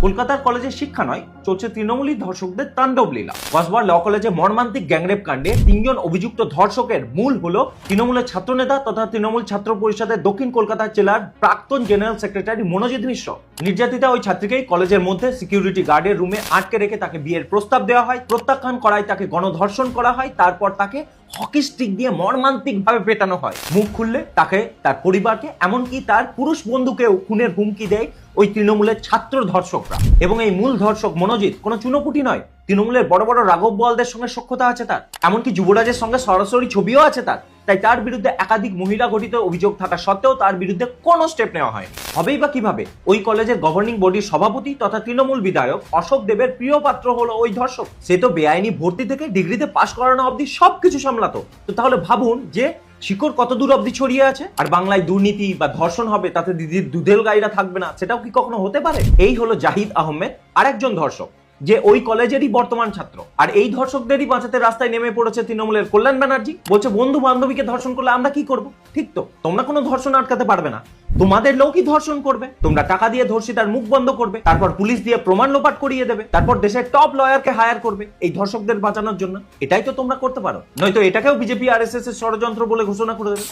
কলকাতার কলেজে শিক্ষা নয়, চলছে তৃণমূলী ধর্ষকদের তাণ্ডব লীলা। কসবার ল কলেজে মর্মান্তিক গ্যাংরেপ কাণ্ডে 3 জন অভিযুক্ত ধর্ষকের মূল হলো তৃণমূলের ছাত্রনেতা তথা তৃণমূল ছাত্র পরিষদের দক্ষিণ কলকাতা জেলার প্রাক্তন জেনারেল সেক্রেটারি মনোজিৎ মিশ্র। নির্যাতিতা ওই ছাত্রীকেই কলেজের মধ্যে সিকিউরিটি গার্ডের রুমে আটকে রেখে তাকে বিয়ের প্রস্তাব দেওয়া হয়, প্রত্যাখ্যান করায় তাকে গণধর্ষণ করা হয়, তারপর তাকে হকি স্টিক দিয়ে মর্মান্তিক ভাবে পেটানো হয়। মুখ খুললে তাকে, তার পরিবারকে, এমনকি তার পুরুষ বন্ধুকেও খুনের হুমকি দেয় ওই তৃণমূলের ছাত্র ধর্ষকরা। এবং এই মূল ধর্ষক মনোজিৎ কোনো চুনোপুটি নয়, তৃণমূলের বড় বড় রাঘব বোয়ালদের সঙ্গে সখ্যতা আছে তার, এমনকি যুবরাজের সঙ্গে সরাসরি ছবিও আছে তার। তাই তার বিরুদ্ধে একাধিক মহিলা ঘটিত অভিযোগ থাকা সত্ত্বেও তার বিরুদ্ধে কোনো স্টেপ নেওয়া হয়নি। হবেই বা কিভাবে? ওই কলেজের গভর্নিং বডির সভাপতি তথা তৃণমূল বিধায়ক অশোক দেবের প্রিয় পাত্র হলো ওই ধর্ষক। সে তো বেআইনি ভর্তি থেকে ডিগ্রিতে পাশ করানো অবধি সবকিছু সামলাতো। তো তাহলে ভাবুন যে শিকড় কত দূর অবধি ছড়িয়ে আছে। আর বাংলায় দুর্নীতি বা ধর্ষণ হবে, তাতে দিদির দুধেল গাইরা থাকবে না, সেটাও কি কখনো হতে পারে? এই হলো জাহিদ আহমেদ, আরেকজন ধর্ষক, যে ওই কলেজেরই বর্তমান ছাত্র। আর এই ধর্ষকদেরই বাঁচাতে রাস্তায় নেমে পড়েছে তৃণমূলের কল্যাণ ব্যানার্জি। বলছে বন্ধু বান্ধবীকে ধর্ষণ করলে আমরা কি করব? ঠিক তো, তোমরা কোনো ধর্ষণ আটকাতে পারবে না, তোমাদের লোকই ধর্ষণ করবে। তোমরা টাকা দিয়ে ধর্ষিতার মুখ বন্ধ করবে, তারপর পুলিশ দিয়ে প্রমাণ লোপাট করিয়ে দেবে, তারপর দেশের টপ লয়ারকে হায়ার করবে এই ধর্ষকদের বাঁচানোর জন্য। এটাই তো তোমরা করতে পারো, নয়তো এটাকেও বিজেপি আরএসএস এর ষড়যন্ত্র বলে ঘোষণা করে দেবে।